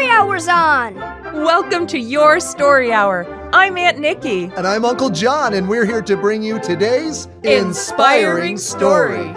Story Hour's on! Welcome to your Story Hour. I'm Aunt Nikki. And I'm Uncle John, and we're here to bring you today's Inspiring Story.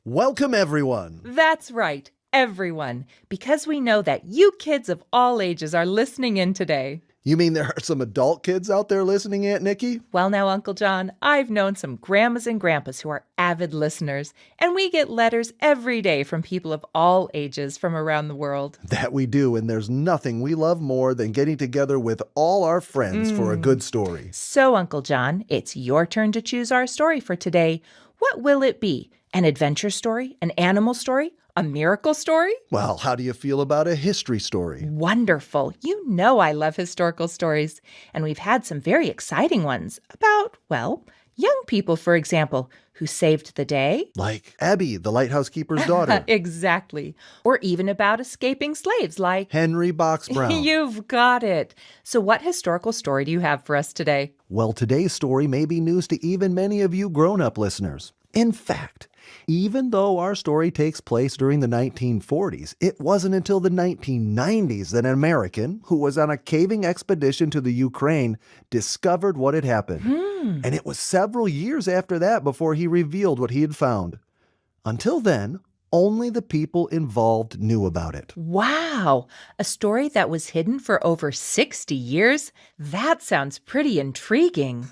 Welcome, everyone. That's right, everyone, because we know that you kids of all ages are listening in today. You mean there are some adult kids out there listening, Aunt Nikki? Well, now, Uncle John, I've known some grandmas and grandpas who are avid listeners, and we get letters every day from people of all ages from around the world. That we do, and there's nothing we love more than getting together with all our friends for a good story. So, Uncle John, it's your turn to choose our story for today. What will it be? An adventure story? An animal story? A miracle story? Well, how do you feel about a history story? Wonderful. You know I love historical stories. And we've had some very exciting ones about, well, young people, for example, who saved the day. Like Abby, the lighthouse keeper's daughter. Exactly. Or even about escaping slaves like Henry Box Brown. You've got it. So what historical story do you have for us today? Well, today's story may be news to even many of you grown-up listeners. In fact, even though our story takes place during the 1940s, it wasn't until the 1990s that an American who was on a caving expedition to the Ukraine discovered what had happened. And it was several years after that before he revealed what he had found. Until then, only the people involved knew about it. Wow, a story that was hidden for over 60 years? That sounds pretty intriguing.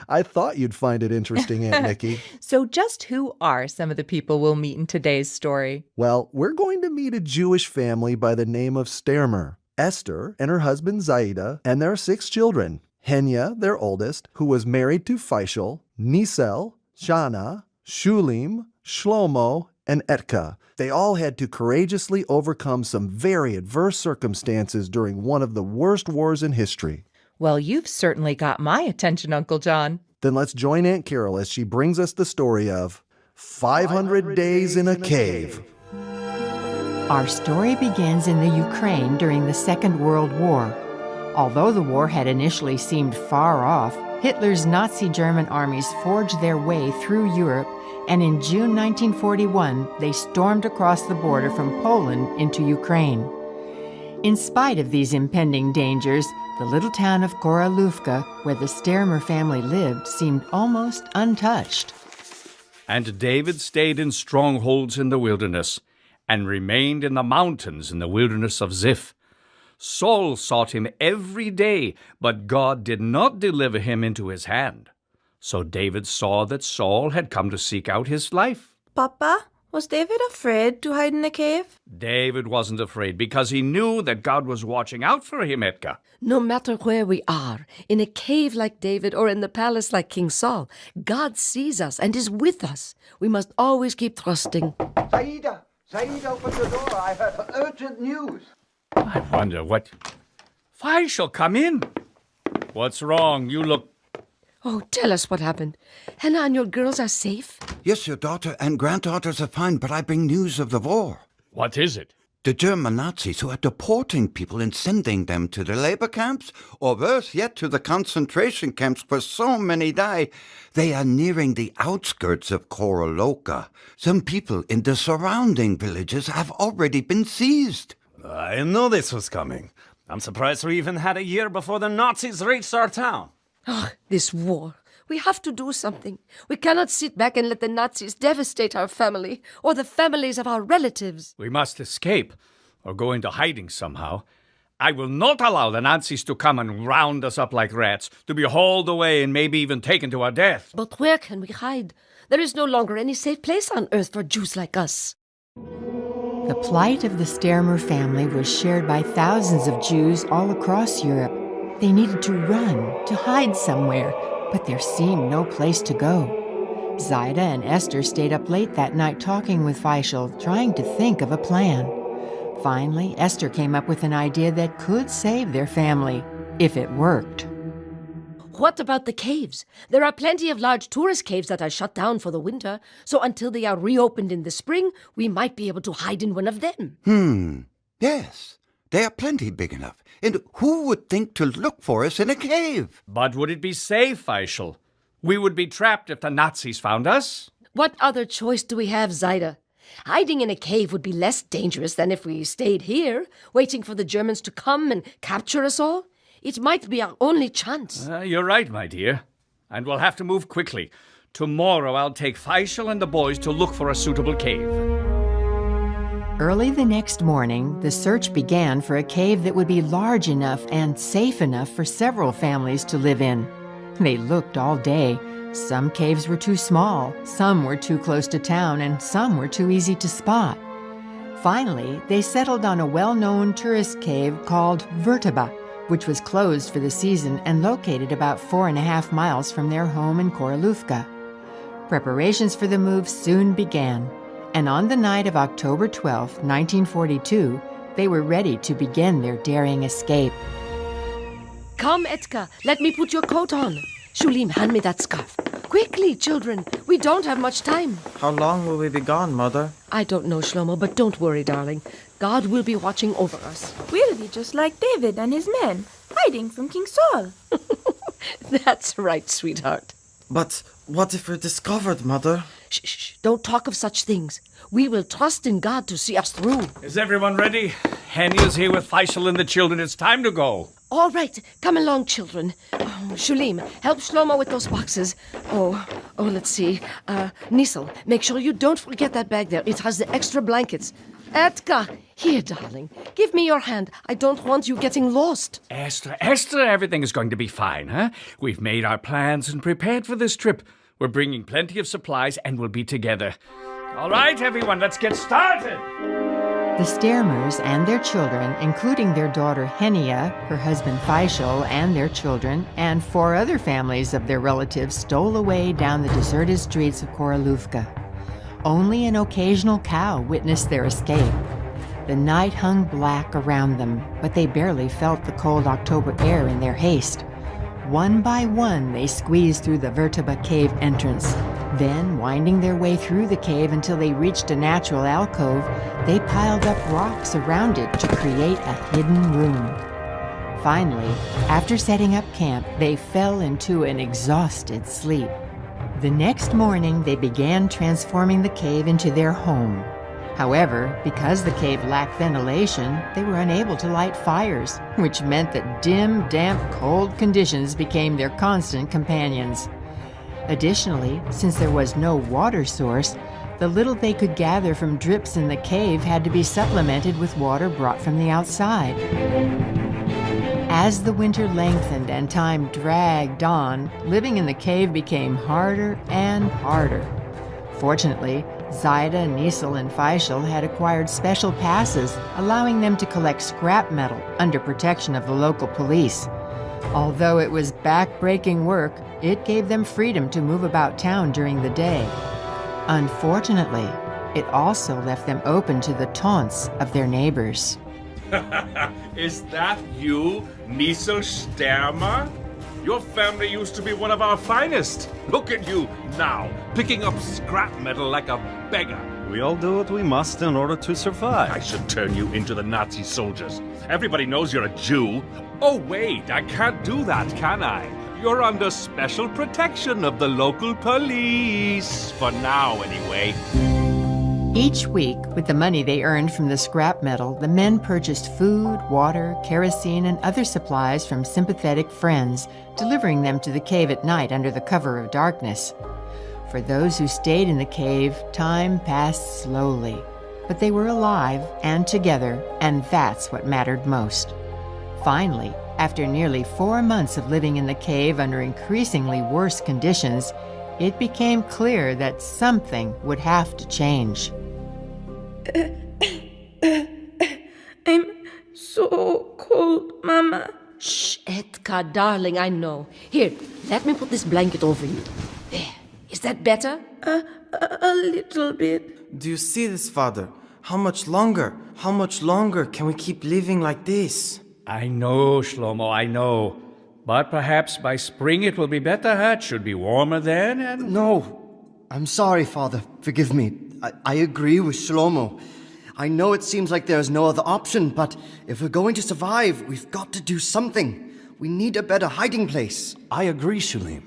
I thought you'd find it interesting, Aunt Nikki. So just who are some of the people we'll meet in today's story? Well, we're going to meet a Jewish family by the name of Stermer, Esther and her husband Zaida, and their 6 children. Henya, their oldest, who was married to Faishal, Nisel, Shana, Shulim, Shlomo, and Etka. They all had to courageously overcome some very adverse circumstances during one of the worst wars in history. Well, you've certainly got my attention, Uncle John. Then let's join Aunt Carol as she brings us the story of 500 Days in a Cave. Our story begins in the Ukraine during the Second World War. Although the war had initially seemed far off, Hitler's Nazi German armies forged their way through Europe, and in June 1941, they stormed across the border from Poland into Ukraine. In spite of these impending dangers, the little town of Koroluvka, where the Stermer family lived, seemed almost untouched. And David stayed in strongholds in the wilderness, and remained in the mountains in the wilderness of Ziph. Saul sought him every day, but God did not deliver him into his hand. So David saw that Saul had come to seek out his life. Papa, was David afraid to hide in a cave? David wasn't afraid because he knew that God was watching out for him, Etka. No matter where we are, in a cave like David or in the palace like King Saul, God sees us and is with us. We must always keep trusting. Zaida, open the door. I have urgent news. I wonder what... Faishal, come in. What's wrong? You look... Oh, tell us what happened. Hannah and your girls are safe? Yes, your daughter and granddaughters are fine, but I bring news of the war. What is it? The German Nazis who are deporting people and sending them to the labor camps, or worse yet, to the concentration camps where so many die. They are nearing the outskirts of Koroloka. Some people in the surrounding villages have already been seized. I know this was coming. I'm surprised we even had a year before the Nazis reached our town. Oh, this war. We have to do something. We cannot sit back and let the Nazis devastate our family or the families of our relatives. We must escape or go into hiding somehow. I will not allow the Nazis to come and round us up like rats, to be hauled away and maybe even taken to our death. But where can we hide? There is no longer any safe place on earth for Jews like us. The plight of the Stermer family was shared by thousands of Jews all across Europe. They needed to run, to hide somewhere, but there seemed no place to go. Zaida and Esther stayed up late that night talking with Faishal, trying to think of a plan. Finally, Esther came up with an idea that could save their family, if it worked. What about the caves? There are plenty of large tourist caves that are shut down for the winter, so until they are reopened in the spring, we might be able to hide in one of them. Yes, they are plenty big enough. And who would think to look for us in a cave? But would it be safe, Faishal? We would be trapped if the Nazis found us. What other choice do we have, Zaida? Hiding in a cave would be less dangerous than if we stayed here, waiting for the Germans to come and capture us all. It might be our only chance. You're right, my dear. And we'll have to move quickly. Tomorrow I'll take Faisal and the boys to look for a suitable cave. Early the next morning, the search began for a cave that would be large enough and safe enough for several families to live in. They looked all day. Some caves were too small, some were too close to town, and some were too easy to spot. Finally, they settled on a well-known tourist cave called Verteba, which was closed for the season and located about 4.5 miles from their home in Koroluvka. Preparations for the move soon began, and on the night of October 12, 1942, they were ready to begin their daring escape. Come, Etka, let me put your coat on. Shulim, hand me that scarf. Quickly, children. We don't have much time. How long will we be gone, Mother? I don't know, Shlomo, but don't worry, darling. God will be watching over us. We'll be just like David and his men, hiding from King Saul. That's right, sweetheart. But what if we're discovered, Mother? Shh. Don't talk of such things. We will trust in God to see us through. Is everyone ready? Henny is here with Faisal and the children. It's time to go. All right, come along, children. Oh, Shulim, help Shlomo with those boxes. Oh, let's see. Nisel, make sure you don't forget that bag there. It has the extra blankets. Etka, here, darling. Give me your hand. I don't want you getting lost. Esther, everything is going to be fine, huh? We've made our plans and prepared for this trip. We're bringing plenty of supplies and we'll be together. All right, everyone, let's get started. The Stermers and their children, including their daughter Henia, her husband Faisal, and their children, and 4 other families of their relatives stole away down the deserted streets of Koroluvka. Only an occasional cow witnessed their escape. The night hung black around them, but they barely felt the cold October air in their haste. One by one, they squeezed through the Verteba cave entrance. Then, winding their way through the cave until they reached a natural alcove, they piled up rocks around it to create a hidden room. Finally, after setting up camp, they fell into an exhausted sleep. The next morning, they began transforming the cave into their home. However, because the cave lacked ventilation, they were unable to light fires, which meant that dim, damp, cold conditions became their constant companions. Additionally, since there was no water source, the little they could gather from drips in the cave had to be supplemented with water brought from the outside. As the winter lengthened and time dragged on, living in the cave became harder and harder. Fortunately, Zaida, Nisel, and Faisal had acquired special passes, allowing them to collect scrap metal under protection of the local police. Although it was back-breaking work, it gave them freedom to move about town during the day. Unfortunately, it also left them open to the taunts of their neighbors. Is that you, Nisel Stermer? Your family used to be one of our finest. Look at you now, picking up scrap metal like a beggar. We all do what we must in order to survive. I should turn you into the Nazi soldiers. Everybody knows you're a Jew. Oh, wait, I can't do that, can I? You're under special protection of the local police. For now, anyway. Each week, with the money they earned from the scrap metal, the men purchased food, water, kerosene, and other supplies from sympathetic friends, delivering them to the cave at night under the cover of darkness. For those who stayed in the cave, time passed slowly. But they were alive and together, and that's what mattered most. Finally, after nearly 4 months of living in the cave under increasingly worse conditions, it became clear that something would have to change. I'm so cold, Mama. Shh, Etka, darling, I know. Here, let me put this blanket over you. There. Is that better? A little bit. Do you see this, Father? How much longer? How much longer can we keep living like this? I know, Shlomo, I know. But perhaps by spring it will be better, huh? It should be warmer then, and... No, I'm sorry, Father. Forgive me. I agree with Shlomo. I know it seems like there is no other option, but if we're going to survive, we've got to do something. We need a better hiding place. I agree, Shulim.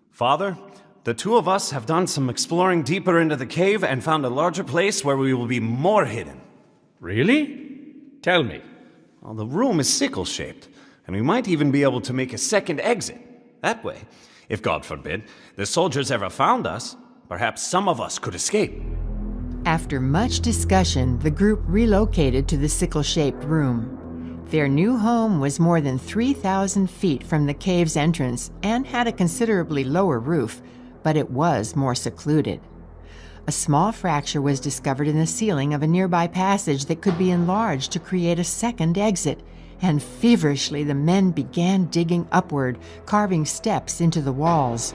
Father, The two of us have done some exploring deeper into the cave and found a larger place where we will be more hidden. Really? Tell me. Well, the room is sickle-shaped, and we might even be able to make a second exit. That way, if God forbid, the soldiers ever found us, perhaps some of us could escape. After much discussion, the group relocated to the sickle-shaped room. Their new home was more than 3,000 feet from the cave's entrance and had a considerably lower roof, but it was more secluded. A small fracture was discovered in the ceiling of a nearby passage that could be enlarged to create a second exit, and feverishly the men began digging upward, carving steps into the walls.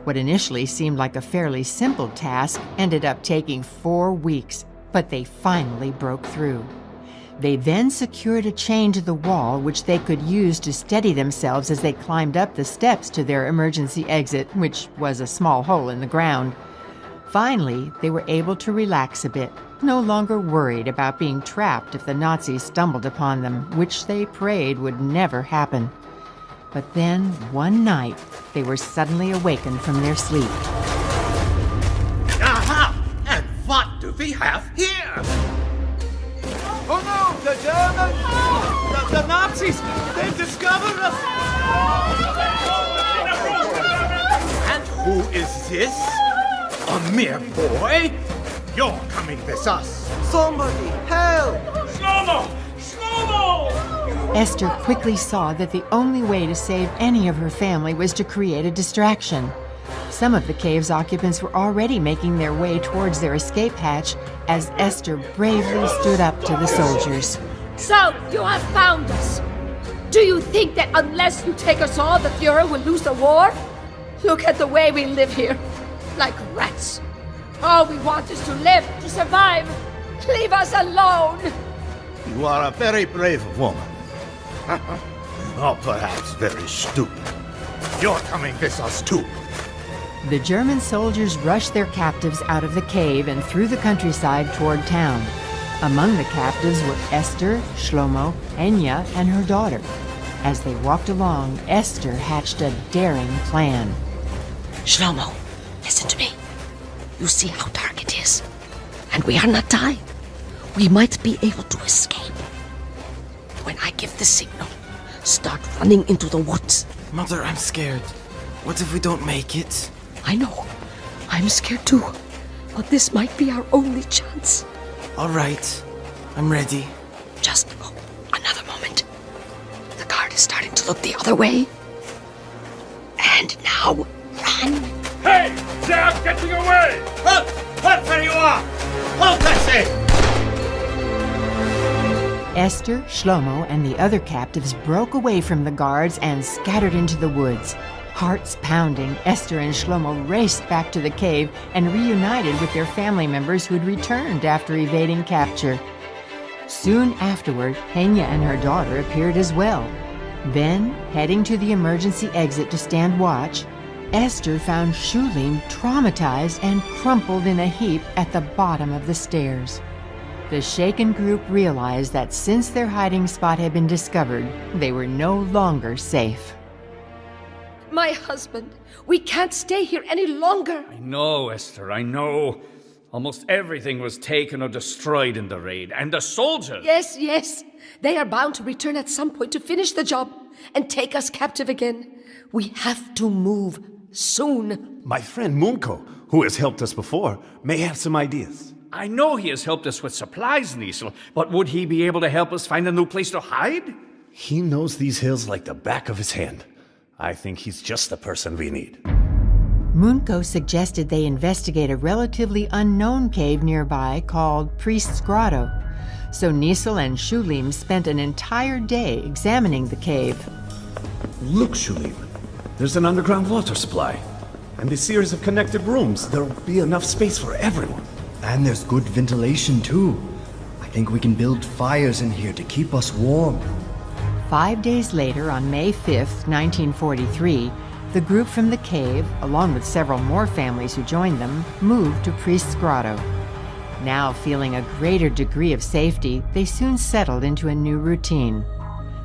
What initially seemed like a fairly simple task ended up taking 4 weeks, but they finally broke through. They then secured a chain to the wall which they could use to steady themselves as they climbed up the steps to their emergency exit, which was a small hole in the ground. Finally, they were able to relax a bit, no longer worried about being trapped if the Nazis stumbled upon them, which they prayed would never happen. But then, one night, they were suddenly awakened from their sleep. Aha! And what do we have here? Oh no! The Germans! The Nazis! They've discovered us! And who is this? A mere boy? You're coming with us. Somebody, help! Shlomo! Shlomo! Esther quickly saw that the only way to save any of her family was to create a distraction. Some of the cave's occupants were already making their way towards their escape hatch as Esther bravely stood up to the soldiers. So, you have found us. Do you think that unless you take us all, the Fuhrer will lose the war? Look at the way we live here. Like rats. All we want is to live, to survive. Leave us alone. You are a very brave woman. Or perhaps very stupid. You're coming with us too. The German soldiers rushed their captives out of the cave and through the countryside toward town. Among the captives were Esther, Shlomo, Enya, and her daughter. As they walked along, Esther hatched a daring plan. Shlomo, listen to me. You see how dark it is. And we are not dying. We might be able to escape. When I give the signal, start running into the woods. Mother, I'm scared. What if we don't make it? I know. I'm scared too. But this might be our only chance. All right. I'm ready. Just another moment. The guard is starting to look the other way. And now, run. Hey! They're getting away! Halt! Halt where you are! Halt, I say! Esther, Shlomo, and the other captives broke away from the guards and scattered into the woods. Hearts pounding, Esther and Shlomo raced back to the cave and reunited with their family members who had returned after evading capture. Soon afterward, Henya and her daughter appeared as well. Then, heading to the emergency exit to stand watch, Esther found Shulim traumatized and crumpled in a heap at the bottom of the stairs. The shaken group realized that since their hiding spot had been discovered, they were no longer safe. My husband, we can't stay here any longer. I know, Esther, I know. Almost everything was taken or destroyed in the raid. And the soldiers! Yes. They are bound to return at some point to finish the job and take us captive again. We have to move soon. My friend Munko, who has helped us before, may have some ideas. I know he has helped us with supplies, Niesel, but would he be able to help us find a new place to hide? He knows these hills like the back of his hand. I think he's just the person we need. Munko suggested they investigate a relatively unknown cave nearby called Priest's Grotto. So Niesel and Shulim spent an entire day examining the cave. Look, Shulim. There's an underground water supply. And a series of connected rooms. There'll be enough space for everyone. And there's good ventilation too. I think we can build fires in here to keep us warm. 5 days later, on May 5th, 1943, the group from the cave, along with several more families who joined them, moved to Priest's Grotto. Now feeling a greater degree of safety, they soon settled into a new routine.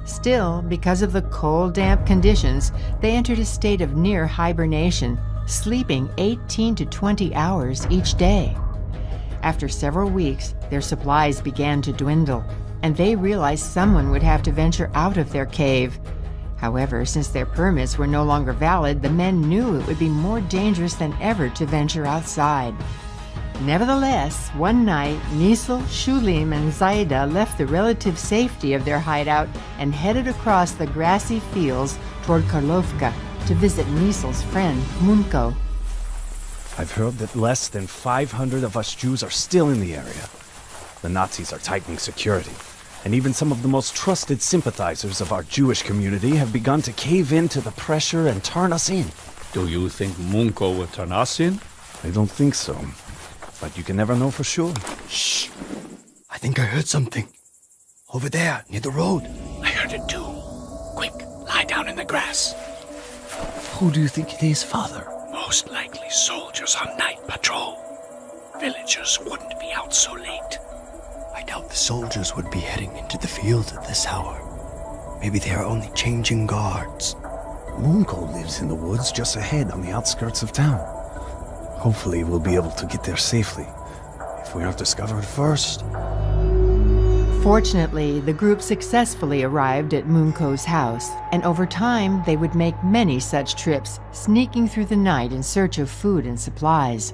Still, because of the cold, damp conditions, they entered a state of near hibernation, sleeping 18 to 20 hours each day. After several weeks, their supplies began to dwindle, and they realized someone would have to venture out of their cave. However, since their permits were no longer valid, the men knew it would be more dangerous than ever to venture outside. Nevertheless, one night, Nisel, Shulim, and Zaida left the relative safety of their hideout and headed across the grassy fields toward Karlovka to visit Nisel's friend, Munko. I've heard that less than 500 of us Jews are still in the area. The Nazis are tightening security, and even some of the most trusted sympathizers of our Jewish community have begun to cave in to the pressure and turn us in. Do you think Munko will turn us in? I don't think so, but you can never know for sure. Shh! I think I heard something. Over there, near the road. I heard it too. Quick, lie down in the grass. Who do you think it is, Father? Most likely soldiers on night patrol. Villagers wouldn't be out so late. I doubt the soldiers would be heading into the fields at this hour. Maybe they are only changing guards. Munko lives in the woods just ahead on the outskirts of town. Hopefully we'll be able to get there safely, if we aren't discovered first. Fortunately, the group successfully arrived at Munko's house, and over time they would make many such trips, sneaking through the night in search of food and supplies.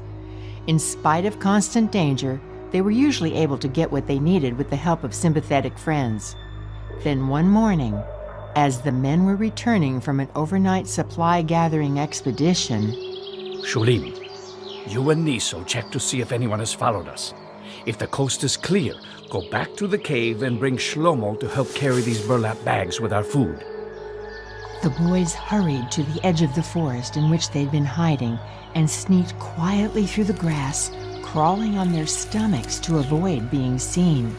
In spite of constant danger, they were usually able to get what they needed with the help of sympathetic friends. Then one morning, as the men were returning from an overnight supply-gathering expedition... Shulim, you and Niso check to see if anyone has followed us. If the coast is clear, go back to the cave and bring Shlomo to help carry these burlap bags with our food. The boys hurried to the edge of the forest in which they'd been hiding and sneaked quietly through the grass, crawling on their stomachs to avoid being seen.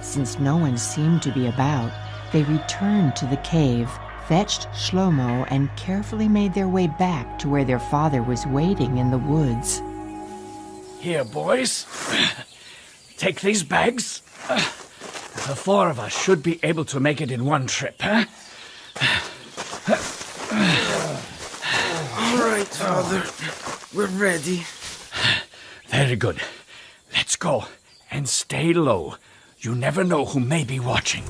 Since no one seemed to be about, they returned to the cave, fetched Shlomo, and carefully made their way back to where their father was waiting in the woods. Here, boys. Take these bags. The four of us should be able to make it in one trip, huh? All right, Father. We're ready. Very good. Let's go. And stay low. You never know who may be watching.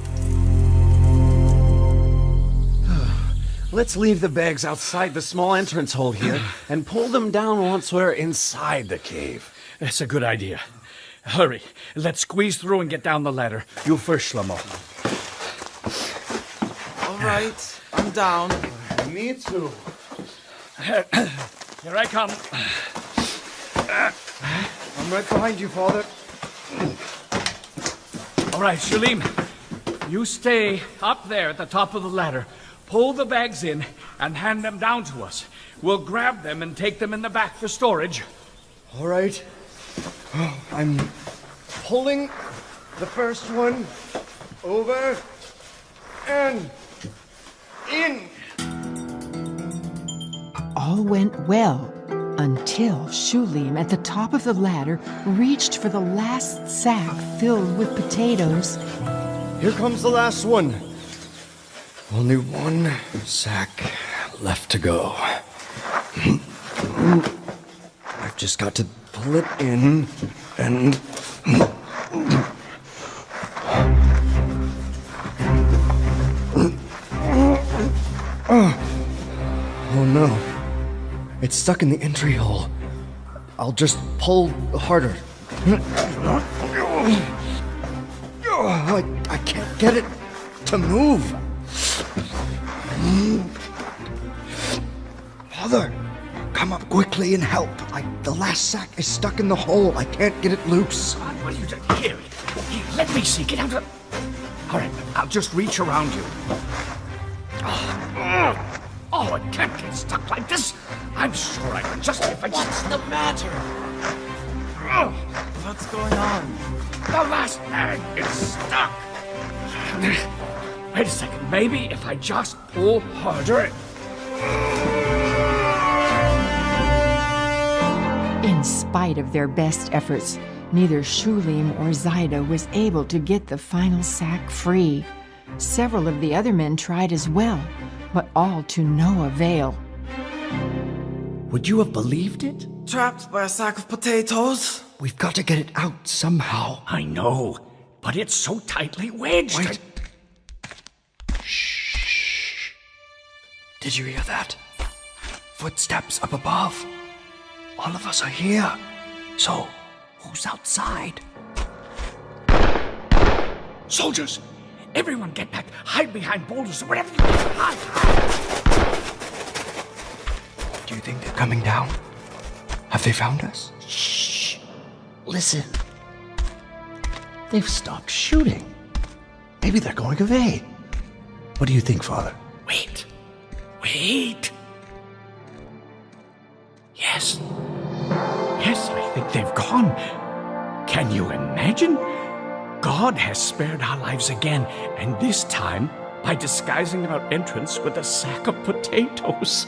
Let's leave the bags outside the small entrance hole here and pull them down once we're inside the cave. That's a good idea. Hurry. Let's squeeze through and get down the ladder. You first, Shlomo. All right, I'm down. Me too. Here I come. I'm right behind you, Father. All right, Shulim. You stay up there at the top of the ladder. Pull the bags in and hand them down to us. We'll grab them and take them in the back for storage. All right. I'm pulling the first one over and in. All went well until Shulim, at the top of the ladder, reached for the last sack filled with potatoes. Here comes the last one. Only one sack left to go. I've just got to pull it in and... Oh no. It's stuck in the entry hole. I'll just pull harder. I can't get it to move. Father, come up quickly and help. The last sack is stuck in the hole. I can't get it loose. What are you doing? Here, let me see. Get out of... All right, I'll just reach around you. Oh, it can't get stuck like this. I'm sure I can just... What's the matter? What's going on? The last bag is stuck. Wait a second. Maybe if I just pull harder... In spite of their best efforts, neither Shulim or Zaida was able to get the final sack free. Several of the other men tried as well, but all to no avail. Would you have believed it? Trapped by a sack of potatoes? We've got to get it out somehow. I know, but it's so tightly wedged. Wait. Shh. Did you hear that? Footsteps up above. All of us are here. So, who's outside? Soldiers! Everyone get back! Hide behind boulders or whatever you can. Hide! Do you think they're coming down? Have they found us? Shh! Listen. They've stopped shooting. Maybe they're going away. What do you think, Father? Wait. Wait. Yes. Yes, I think they've gone. Can you imagine? God has spared our lives again, and this time by disguising our entrance with a sack of potatoes.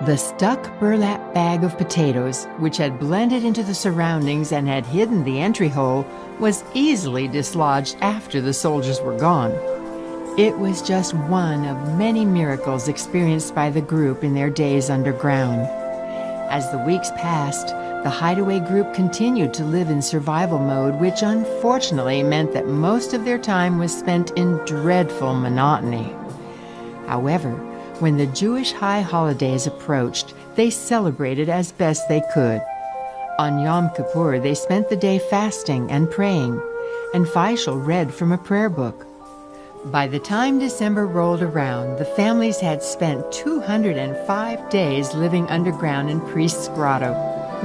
The stuck burlap bag of potatoes, which had blended into the surroundings and had hidden the entry hole, was easily dislodged after the soldiers were gone. It was just one of many miracles experienced by the group in their days underground. As the weeks passed, the hideaway group continued to live in survival mode, which unfortunately meant that most of their time was spent in dreadful monotony. However, when the Jewish high holidays approached, they celebrated as best they could. On Yom Kippur, they spent the day fasting and praying, and Faisal read from a prayer book. By the time December rolled around, the families had spent 205 days living underground in Priest's Grotto,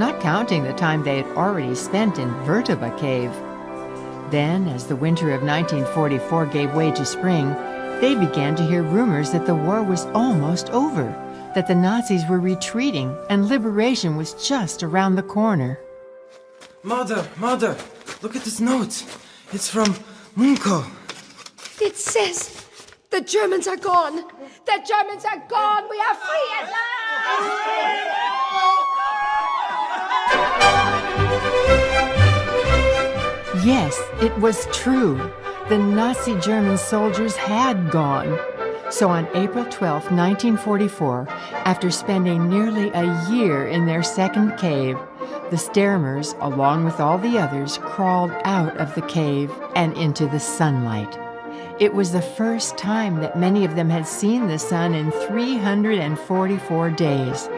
not counting the time they had already spent in Vertebra Cave. Then, as the winter of 1944 gave way to spring, they began to hear rumors that the war was almost over, that the Nazis were retreating and liberation was just around the corner. Mother, look at this note. It's from Munko. It says the Germans are gone. The Germans are gone. We are free at last. Yes, it was true. The Nazi German soldiers had gone. So on April 12, 1944, after spending nearly a year in their second cave, the Stermers, along with all the others, crawled out of the cave and into the sunlight. It was the first time that many of them had seen the sun in 344 days.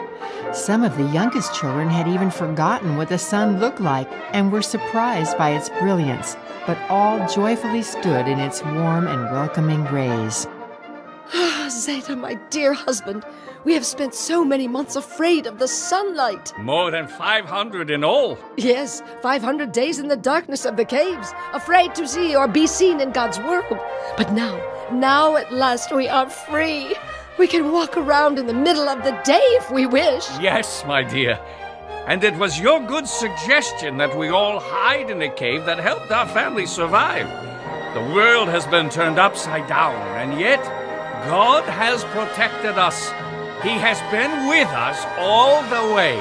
Some of the youngest children had even forgotten what the sun looked like and were surprised by its brilliance, but all joyfully stood in its warm and welcoming rays. Zeta, my dear husband, we have spent so many months afraid of the sunlight. More than 500 in all. Yes, 500 days in the darkness of the caves, afraid to see or be seen in God's world. But now at last we are free. We can walk around in the middle of the day if we wish. Yes, my dear. And it was your good suggestion that we all hide in a cave that helped our family survive. The world has been turned upside down, and yet God has protected us. He has been with us all the way.